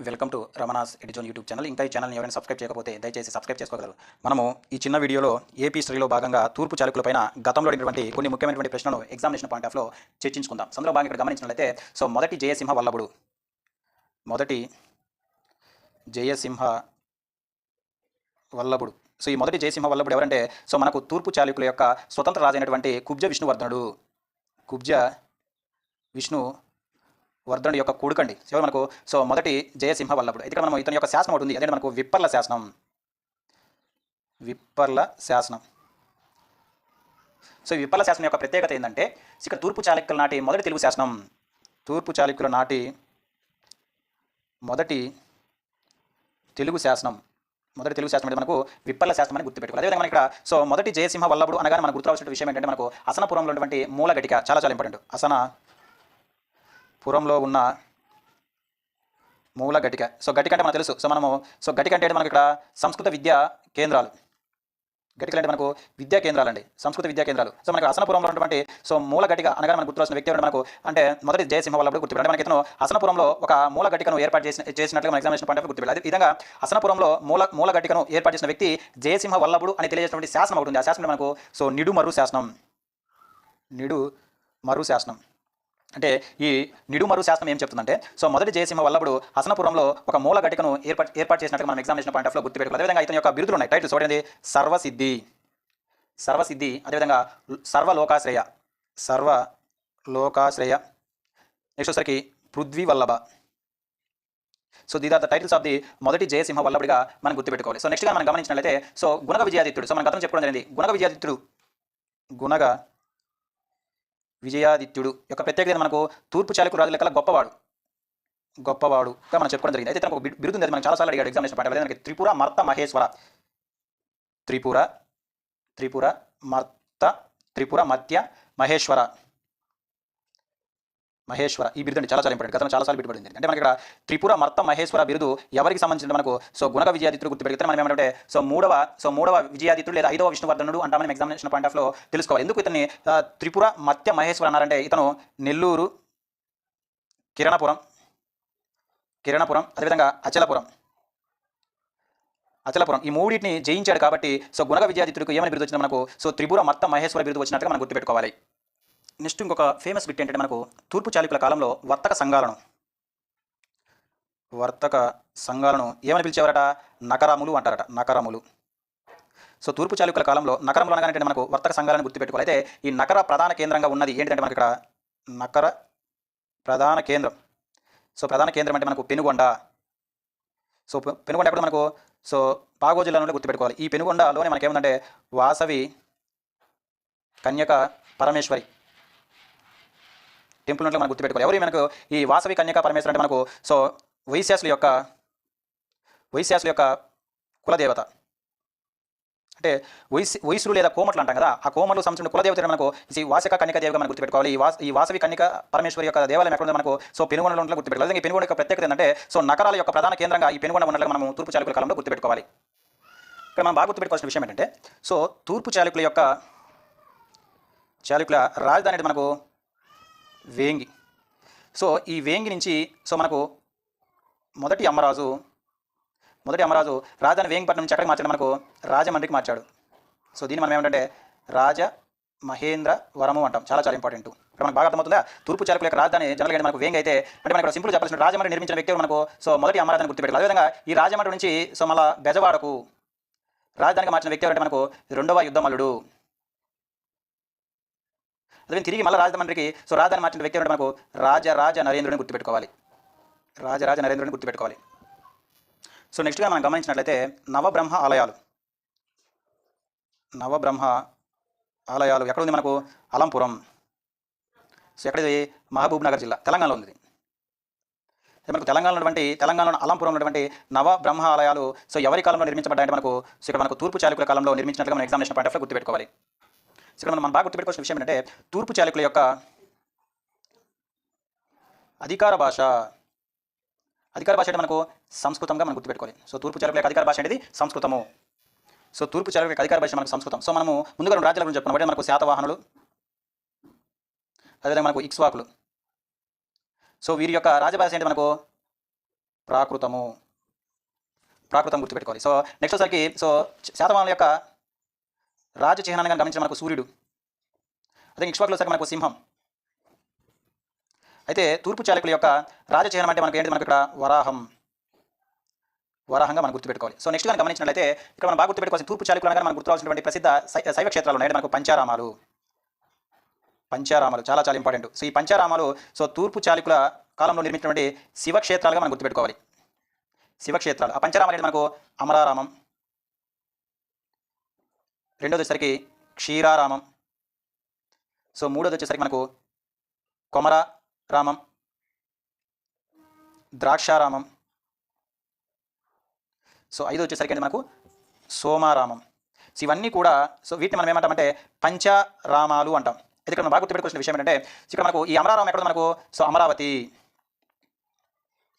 Welcome to Ramana's ఎడిజోన్ YouTube channel. ఇంకా ఈ ఛానల్ని ఎవరైనా సబ్స్క్రైబ్ చేయకపోతే దయచేసి సబ్స్క్రైబ్ చేసుకోగలరు. మనము ఈ చిన్న వీడియోలో ఏపీ స్టడీలో భాగంగా తూర్పు చాళుక్యులపైన గతంలో అడిగినటువంటి కొన్ని ముఖ్యమైనటువంటి ప్రశ్నలను ఎగ్జామినేషన్ పాయింట్ ఆఫ్లో చర్చించుకుందాం. అందులో భాగంగా ఇక్కడ గమనించినట్లయితే మొదటి జయసింహ వల్లభుడు ఈ మొదటి జయసింహ వల్లభుడు ఎవరంటే మనకు తూర్పు చాళుక్యుల యొక్క స్వతంత్ర రాజు అయినటువంటి కుబ్జ విష్ణువర్ధనుడు యొక్క కొడుకండి. మనకు మొదటి జయసింహ వల్లభుడు. ఇక్కడ మనం ఇతని యొక్క శాసనం ఒకటి ఉంది, అదే మనకు విప్పర్ల శాసనం. ఈ విప్పర్ల శాసనం యొక్క ప్రత్యేకత ఏంటంటే ఇక్కడ తూర్పు చాళుక్యుల నాటి మొదటి తెలుగు శాసనం. తూర్పు చాళుక్యుల నాటి మొదటి తెలుగు శాసనం అంటే మనకు విప్పర్ల శాసనం అని గుర్తుపెట్టుకోవాలి. అదేవిధంగా మన ఇక్కడ మొదటి జయసింహ వల్లభుడు అనగానే మనకు గుర్తురావాల్సిన విషయం ఏంటంటే మనకు అసనపురంలో ఉన్నటువంటి మూలఘటిక చాలా ఇంపార్టెంట్. అసనపురంలో ఉన్న మూలఘటిక. ఘటిక అంటే మనకు తెలుసు. మనము ఘటిక అంటే మనకి ఇక్కడ సంస్కృత విద్యా కేంద్రాలు. ఘటికలు అంటే మనకు విద్యా కేంద్రాలండి, సంస్కృత విద్యా కేంద్రాలు. మనకు అసనపురంలో ఉన్నటువంటి మూల ఘటిక అనగా మనకు గుర్తురాసిన వ్యక్తి ఎవరు మనకు అంటే మొదటి జయసింహ వల్లభుడు గుర్తుపెట్టాలి. అంటే మనకి ఇతను అసనపురంలో ఒక మూల ఘటికను ఏర్పాటు చేసినట్లుగా మన ఎగ్జామినేషన్ పాయింట్ ఆఫ్ గుర్తుపెట్టాలి. అదే విధంగా అసనపురంలో మూల ఘటికను ఏర్పాటు చేసిన వ్యక్తి జయసింహ వల్లభుడు అని తెలియజేసినటువంటి శాసనం ఒకటి ఉంది. ఆ శాసనం మనకు నిడుమర్రు శాసనం. అంటే ఈ నిడుమర్రు శాసనం ఏం చెప్తుందంటే మొదటి జయసింహ వల్లభుడు హసనపురంలో ఒక మూల ఘటికను ఏర్పాటు చేసినట్టుగా మనం ఎగ్జామినేషన్ పాయింట్ ఆఫ్లో గుర్తుపెట్టుకోవాలి. అదేవిధంగా ఇతని యొక్క బిరుదులు ఉన్నాయి, టైటిల్స్ చూడండి. సర్వసిద్ధి, అదేవిధంగా సర్వలోకాశ్రయ. నెక్స్ట్ వచ్చరికి Prithvi Vallabha. These are the titles of the మొదటి జయసింహ వల్లభుడిగా మనం గుర్తుపెట్టుకోవాలి. నెక్స్ట్గా మనం గమనించినట్లయితే గుణగ విజయాదిత్యుడు. మనం గతం చెప్పుకోవడం జరిగింది. గుణగ విజయాదిత్యుడు యొక్క ప్రత్యేకత మనకు తూర్పు చాళుక్య రాజుల కల్లా గొప్పవాడుగా మనం చెప్పుకోవడం జరిగింది. అయితే తనకు బిరుదు ఉంది, అది మనం చాలాసార్లు అడిగాడు ఎగ్జామినేషన్ పాయింట్. మనకి త్రిపుర మర్త మత్య మహేశ్వర ఈ బిరుదు అంటే చాలా ఇంపార్టెంట్. గతంలో చాలాసార్లు బిట్టుబడింది. అంటే మనకి ఇక్కడ త్రిపుర మర్త మహేశ్వర బిరుదు ఎవరికి సంబంధించిన మనకు గుణగ విజయాదిత్యుడు గుర్తుపెడితే మనం ఏమంటే మూడవ విజయాదిత్యుడు లేదా 5వ విష్ణువర్ధనుడు అంటే మనం ఎగ్జామినేషన్ పాయింట్ ఆఫ్లో తెలుసుకోవాలి. ఎందుకు ఇతన్ని త్రిపుర మత్య మహేశ్వర అన్నారంటే ఇతను నెల్లూరు, కిరణపురం, అదేవిధంగా అచలపురం ఈ మూడింటిని జయించాడు కాబట్టి గుణగ విజయాదిత్యుడికి ఏమని బిరుదు వచ్చింది మనకు త్రిపుర మత్త మహేశ్వర బిరుదు వచ్చినట్టుగా మనం గుర్తుపెట్టుకోవాలి. నెక్స్ట్ ఇంకొక ఫేమస్ బిట్ ఏంటంటే మనకు తూర్పు చాళుక్యుల కాలంలో వర్తక సంఘాలను ఏమని పిలిచేవారట? నకరములు అంటారట. తూర్పు చాళుక్యుల కాలంలో నకరములు అనగానే మనకు వర్తక సంఘాలను గుర్తుపెట్టుకోవాలి. అయితే ఈ నకర ప్రధాన కేంద్రంగా ఉన్నది ఏంటంటే మనకి ఇక్కడ నకర ప్రధాన కేంద్రం. ప్రధాన కేంద్రం అంటే మనకు పెనుగొండ. పెనుగొండ ఎప్పుడు మనకు పాగో జిల్లా నుండి గుర్తుపెట్టుకోవాలి. ఈ పెనుగొండలోనే మనకి ఏముందంటే వాసవి కన్యక పరమేశ్వరి టెంపుల్ నుండి మనం గుర్తుపెట్టుకోవాలి. ఎవరు మనకు ఈ వాసవి కన్యక పరమేశ్వరి అంటే మనకు వైశ్యాసుల యొక్క కులదేవత. అంటే వైశ్యులు లేదా కోమట్లు అంటాం కదా, ఆ కోమలు సంబంధించిన కులదేవత మనకు వాసక కన్యక దేవిగా మనం గుర్తుపెట్టుకోవాలి. ఈ వాసవి కన్యక పరమేశ్వరి యొక్క దేవాలయం ఎక్కడ మనకు పెనుగొండలో ఉంటే గుర్తుపెట్టుకోవాలి. ఈ పెనుగొండ యొక్క ప్రత్యేకత ఏంటంటే నకరాల యొక్క ప్రధాన కేంద్రంగా ఈ పెనుగొండ ఉన్నట్లుగా మనం తూర్పు చాళుక్యుల కాలంలో గుర్తుపెట్టుకోవాలి. ఇక్కడ మనం బాగా గుర్తుపెట్టుకోవాల్సిన విషయం ఏంటంటే తూర్పు చాళుక్యుల రాజధాని అంటే మనకు వేంగి. ఈ వేంగి నుంచి మనకు మొదటి అమ్మరాజు రాజధాని వేంగిపట్నం నుంచి ఎక్కడికి మార్చాడు? మనకు రాజమండ్రికి మార్చాడు. దీన్ని మనం ఏమంటే రాజమహేంద్రవరము అంటాం. చాలా ఇంపార్టెంట్. ఇక్కడ మనకు బాగా అర్థమవుతుందా? తూర్పు చాళుక్యుల యొక్క రాజధాని జనరల్గా మనకు వేంగి అయితే అంటే మనకు సింపుల్ చెప్పాల్సిన రాజమండ్రి నిర్మించిన వ్యక్తి మనకు మొదటి అమ్మరాజాన్ని గుర్తుపెట్టాలి. అదేవిధంగా ఈ రాజమండ్రి నుంచి మళ్ళీ బెజవాడకు రాజధానికి మార్చిన వ్యక్తి ఎవరంటే మనకు 2వ యుద్ధమల్లుడు. అదే తిరిగి మళ్ళీ రాజమండ్రికి రాజధాని మార్చిన వ్యక్తి అంటే మనకు రాజరాజ నరేంద్రుడిని గుర్తుపెట్టుకోవాలి. నెక్స్ట్గా మనం గమనించినట్లయితే నవబ్రహ్మ ఆలయాలు ఎక్కడ ఉంది మనకు? అలంపురం. ఎక్కడిది? మహబూబ్ నగర్ జిల్లా, తెలంగాణలో ఉంది. మనకు తెలంగాణలో అలంపురం ఉన్నటువంటి నవబ్రహ్మ ఆలయాలు ఎవరి కాలంలో నిర్మించబడ్డాయంటే మనకు ఇక్కడ మనకు తూర్పు చాళుక్యుల కాలంలో నిర్మించినట్లుగా మనం ఎగ్జామినేషన్ పాయింట్ ఆఫ్లో గుర్తుపెట్టుకోవాలి. ఇక్కడ మనం బాగా గుర్తుపెట్టుకోవాల్సిన విషయం ఏంటంటే తూర్పు చాళుక్యుల యొక్క అధికార భాష అంటే మనకు సంస్కృతంగా మనం గుర్తుపెట్టుకోవాలి. తూర్పు చాళుక్యుల యొక్క అధికార భాష అనేది సంస్కృతము. తూర్పు చాళుక్యుల యొక్క అధికార భాష మనకు సంస్కృతం. మనము ముందుగా 2 రాజ్యాల గురించి చెప్పుకున్నాం. మనకు శాతవాహనులు, అదేవిధంగా మనకు ఇక్ష్వాకులు. వీరి యొక్క రాజభాష ఏంటి? మనకు ప్రాకృతము, ప్రాకృతం గుర్తుపెట్టుకోవాలి. సో నెక్స్ట్ వచ్చేసరికి శాతవాహనుల యొక్క రాజచిహ్నాన్ని గమనించిన మనకు సూర్యుడు. అదే ఇక్ష్వాకులో వచ్చేసరికి మనకు సింహం. అయితే తూర్పు చాళుక్యుల యొక్క రాజచిహ్నం అంటే మనకి ఏంటి, మనకి ఇక్కడ వరాహంగా మనం గుర్తుపెట్టుకోవాలి. సో నెక్స్ట్ కానీ గమనించినట్లయితే ఇక్కడ మనం బాగా గుర్తుపెట్టుకోవాల్సిన తూర్పు చాళుక్యులు అనగా మనం గుర్తురావాల్సినటువంటి ప్రసిద్ధ శైవ క్షేత్రాలు ఉన్నాయి. మనకు పంచారామాలు చాలా చాలా ఇంపార్టెంట్. సో ఈ పంచారామాలు తూర్పు చాళుక్యుల కాలంలో నిర్మించినటువంటి శివక్షేత్రాలుగా మనం గుర్తుపెట్టుకోవాలి. శివక్షేత్రాలు. ఆ పంచారామాలు అంటే మనకు అమరారామం, రెండోది వచ్చేసరికి క్షీరారామం, మూడోది వచ్చేసరికి మనకు కొమరారామం, ద్రాక్షారామం, ఐదో వచ్చేసరికి అంటే మనకు సోమారామం. ఇవన్నీ కూడా వీటిని మనం ఏమంటామంటే పంచారామాలు అంటాం. అయితే ఇక్కడ మనం బాగా గుర్తుపెట్టుకోవాల్సిన విషయం ఏంటంటే ఇక్కడ మనకు ఈ అమరారామం ఎక్కడ మనకు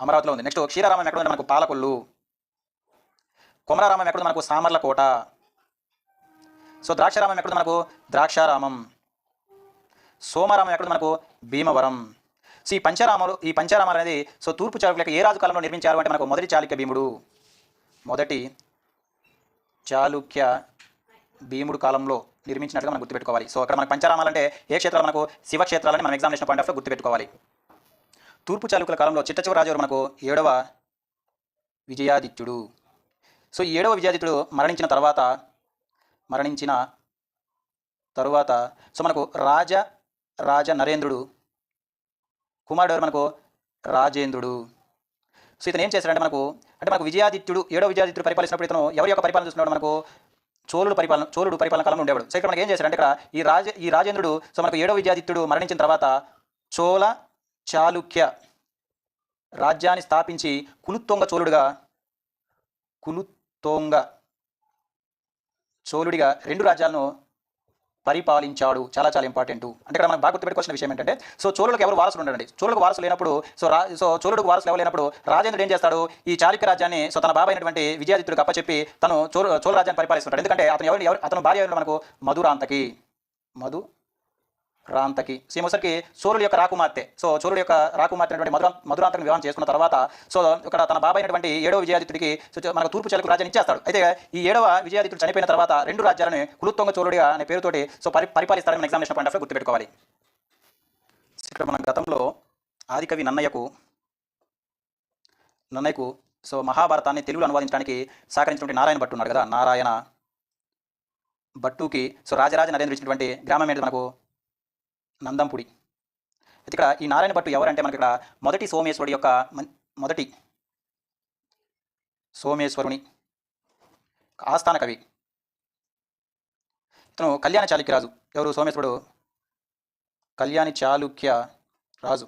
అమరావతిలో ఉంది. నెక్స్ట్ క్షీరారామం ఎక్కడ ఉంది మనకు పాలకొల్లు, కొమరారామం ఎక్కడ మనకు సామర్లకోట, ద్రాక్షారామం ఎక్కడ మనకు ద్రాక్షారామం, సోమారామం ఎక్కడ మనకు భీమవరం. ఈ పంచారామాలు అనేది తూర్పు చాళుక్యులకు ఏ రాజు కాలంలో నిర్మించారు అంటే మనకు మొదటి చాళుక్య భీముడు కాలంలో నిర్మించినట్టుగా మనం గుర్తుపెట్టుకోవాలి. అక్కడ మనకు పంచారామాలు అంటే ఏ క్షేత్రాలు మనకు శివక్షేత్రాలని మనం ఎగ్జామినేషన్ పాయింట్ ఆఫ్ గుర్తుపెట్టుకోవాలి. తూర్పు చాళుక్యుల కాలంలో చిట్ట చివరి రాజు మనకు 7వ విజయాదిత్యుడు. ఈ 7వ విజయాదిత్యుడు మరణించిన తరువాత మనకు రాజ నరేంద్రుడు కుమారుడు మనకు రాజేంద్రుడు. ఇతను ఏం చేశాడంటే మనకు విజయాదిత్యుడు 7వ విజయాదిత్యుడు పరిపాలించినప్పుడు ఇతను ఎవరి యొక్క పరిపాలన చూస్తున్నాడు, మనకు చోళుడు పరిపాలన కాలంలో ఉండేవాడు. ఇక్కడ మనకి ఏం చేశాడంటే ఇక్కడ ఈ రాజేంద్రుడు మనకు 7వ విజయాదిత్యుడు మరణించిన తర్వాత చోళ చాళుక్య రాజ్యాన్ని స్థాపించి కులుత్తొంగ చోళుడిగా 2 రాజ్యాలను పరిపాలించాడు. చాలా చాలా ఇంపార్టెంట్. అంటే ఇక్కడ మనం బాగా గుర్తుపెట్టుకోవాల్సిన విషయం ఏంటంటే చోళులకు ఎవరు వారసులు ఉండండి. చోళులకు వారసులు లేనప్పుడు చోళుడికి వారసులు ఎవరు లేనప్పుడు రాజేంద్రుడు ఏం చేస్తాడు, ఈ చాళుక్య రాజ్యాన్ని తన బాబాయ్ అయినటువంటి విజయాదిత్యుడికి అప్పచెప్పి తను చోళ రాజ్యాన్ని పరిపాలిస్తుంటాడు. ఎందుకంటే అతను భార్య మనకు మధురాంతకి. మొదటికి చోళుడి యొక్క రాకుమార్తె చోళుడి యొక్క రాకుమార్తె అయినటువంటి మధురాంతకం వివాహం చేసుకున్న తర్వాత ఇక్కడ తన బాబాయ్ అయినటువంటి 7వ విజయాదిత్యుడికి మనకు తూర్పు చాళుక్య రాజ్యాన్ని ఇచ్చేస్తాడు. అయితే ఈ 7వ విజయాదిత్యుడు చనిపోయిన తర్వాత 2 రాజ్యాలను కులుత్తొంగ చోళుడిగా అనే పేరుతోటి పరిపాలిస్తారని మన ఎగ్జామినేషన్ పాయింట్ ఆఫ్ గుర్తుపెట్టుకోవాలి. ఇక్కడ మన గతంలో ఆదికవి నన్నయ్యకు మహాభారతాన్ని తెలుగులో అనువాదించడానికి సహకరించినటువంటి నారాయణ భట్టు ఉన్నాడు కదా, నారాయణ భట్టుకి రాజరాజ నరేంద్ర ఇచ్చినటువంటి గ్రామం ఏంటి మనకు నందంపుడి. అయితే ఇక్కడ ఈ నారాయణ భట్టు ఎవరంటే మనకి ఇక్కడ మొదటి సోమేశ్వరుని ఆస్థాన కవి. ఇతను కళ్యాణ చాళుక్య రాజు. ఎవరు సోమేశ్వరుడు? కళ్యాణి చాళుక్య రాజు.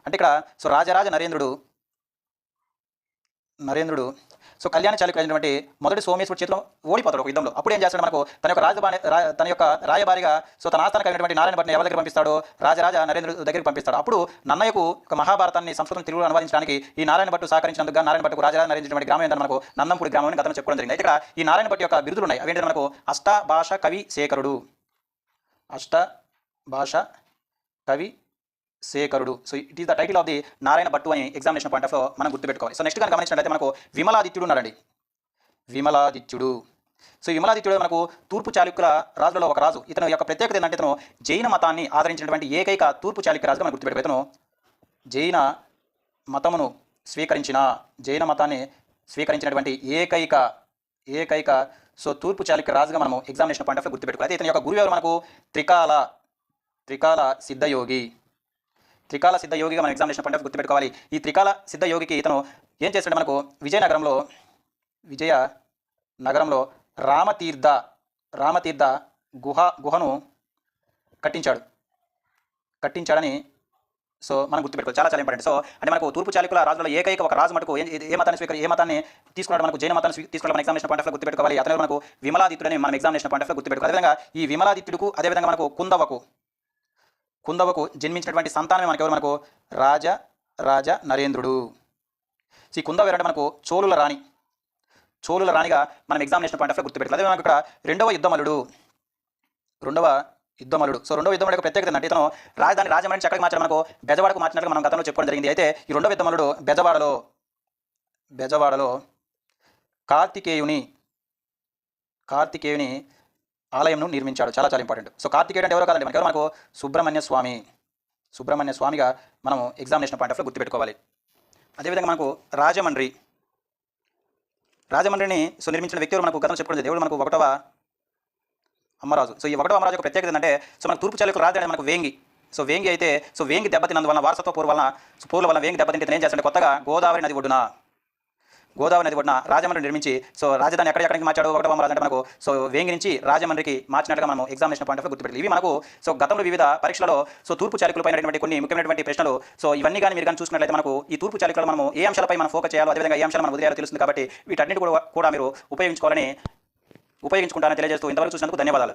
అంటే ఇక్కడ రాజరాజ నరేంద్రుడు కళ్యాణ చాళుక్య అయినటువంటి మొదటి సోమేశ్వరుడు చేతిలో ఓడిపోతాడు ఒక యుద్ధంలో. అప్పుడు ఏం చేస్తాడు, మనకు తన యొక్క రాయబారిగా తన ఆస్థానకు అయినటువంటి నారాయణ భట్ని ఎవరి దగ్గర పంపిస్తాడు, రాజరాజ నరేంద్రుడు దగ్గరికి పంపిస్తాడు. అప్పుడు నన్నయ్యకు ఒక మహాభారతాన్ని సంస్కృతం తెలుగులో అనువాదించడానికి ఈ నారాయణ భట్టు సహకరించినందుకు నారాయణ భట్టుకు రాజరాజ నరేంద్రుడి గ్రామం ఏంటంటే మనకు నందంపూడి గ్రామం అని గతంలో చెప్పుకోవడం జరిగింది. అయితే ఇక్కడ ఈ నారాయణ భట్టు యొక్క బిరుదులు ఉన్నాయి. అవేంటంటే మనకు అష్టభాష కవి శేఖరుడు. It is the title of the Narayana Bhattu అని ఎగ్జామినేషన్ పాయింట్ ఆఫ్ మనం గుర్తుపెట్టుకోవాలి. నెక్స్ట్ కానీ గమనించినట్లయితే మనకు విమలాదిత్యుడు ఉన్నాడండి. విమలాదిత్యుడు మనకు తూర్పు చాళుక్యుల రాజులలో ఒక రాజు. ఇతను యొక్క ప్రత్యేకత ఏంటంటే ఇతను జైన మతాన్ని ఆదరించినటువంటి ఏకైక తూర్పు చాళుక్య రాజుగా మనం గుర్తుపెట్టుకో. ఇతను జైన మతాన్ని స్వీకరించినటువంటి ఏకైక తూర్పు చాళుక్య రాజుగా మనము ఎగ్జామినేషన్ పాయింట్ ఆఫ్ గుర్తుపెట్టుకోవాలి. అయితే ఇతని యొక్క గురువు ఎవరు మనకు త్రికాల సిద్ధయోగిగా మనం ఎగ్జామినేషన్ పాయింట్ ఆఫ్ గుర్తుపెట్టుకోవాలి. ఈ త్రికాల సిద్ధయోగికి ఇతను ఏం చేస్తాడు, మనకు విజయనగరంలో రామతీర్థ గుహను కట్టించాడని మనం గుర్తుపెట్టుకోవాలి. చాలా చాలా ఇంపార్టెంట్. అంటే మనకు తూర్పు చాళుక్యుల రాజుల ఏకైక ఒక రాజు మటుకు ఏ మతాన్ని తీసుకున్నాడు, మనకు జైన మతాన్ని తీసుకున్నాడు మన ఎగ్జామినేషన్ పాయింట్ ఆఫ్ గుర్తుపెట్టుకోవాలి. అతను మనకు విమలాదిత్యుడని మనం ఎగ్జామినేషన్ పాయింట్ ఆఫ్ గుర్తుపెట్టుకోవాలి. అదేవిధంగా ఈ విమలాదిత్యుడుకు అదేవిధంగా మనకు కుందవకు జన్మించినటువంటి సంతానమే మనకు ఎవరు, మనకు రాజ నరేంద్రుడు. ఈ కుందవ ఎవరంటే మనకు చోళుల రాణిగా మనం ఎగ్జామినేషన్ పాయింట్ ఆఫ్ గుర్తుపెట్టుకోవాలి. అదే మనకు ఇక్కడ రెండవ యుద్ధమలుడు. రెండవ యుద్ధమలుడు యొక్క ప్రత్యేకత ఏంటంటే ఇతను రాజధాని రాజమండ్రి ఎక్కడికి మార్చాడు, మనకు బెజవాడకు మార్చినట్లుగా మనం గతంలో చెప్పుకోవడం జరిగింది. అయితే ఈ రెండవ యుద్ధమలుడు బెజవాడలో కార్తికేయుని కార్తికేయుని ఆలయంను నిర్మించాడు. చాలా చాలా ఇంపార్టెంట్. సో కార్తికేయుడు అంటే ఎవరో కాదండి, మనకు ఎవరు, మనకు సుబ్రహ్మణ్య స్వామి. సుబ్రహ్మణ్య స్వామిగా మనం ఎగ్జామినేషన్ పాయింట్ ఆఫ్లో గుర్తుపెట్టుకోవాలి. అదేవిధంగా మనకు రాజమండ్రిని సో నిర్మించిన వ్యక్తి ఎవరు, మనకు గతం చెప్పుకునే దేవుడు మనకు 1వ అమ్మరాజు. సో ఈ 1వ అమ్మరాజు యొక్క ప్రత్యేకత ఏంటంటే, సో మనకు తూర్పు చాళుక్యుల రాజధాని మనకు వేంగి. సో వేంగి అయితే సో వేంగి దెబ్బతిన్నందువలన వారసత్వ పోర్ల వల్ల వేంగి దెబ్బతింటే ఏం చేస్తాడంటే, కొత్తగా గోదావరి నది ఒడ్డున రాజమండ్రి నిర్మించి సో రాజధాని ఎక్కడికి మార్చాడు 1వ అమ్మరాజు అంటే మనకు సో వేంగి నుంచి రాజమండ్రికి మార్చినట్లుగా మనం ఎగ్జామినేషన్ పాయింట్ ఆఫ్ గుర్తుపెట్టాలి. ఇవి మనకు సో గతంలో వివిధ పరీక్షలలో సో తూర్పు చాళుక్యులపైనటువంటి కొన్ని ముఖ్యమైనటువంటి ప్రశ్నలు. సో ఇవన్నీ కానీ మీరు కానీ చూసుకున్నట్లయితే మనకు ఈ తూర్పు చాళుక్యులు మనము ఏ అంశాలపై మనం ఫోకస్ చేయాలో, అదేవిధంగా ఏ అంశాలు మనం వదిలేయాలో తెలుస్తుంది. కాబట్టి వీటన్నిటి కూడా మీరు ఉపయోగించుకుంటారని తెలియజేస్తూ ఇంతవరకు చూసినందుకు ధన్యవాదాలు.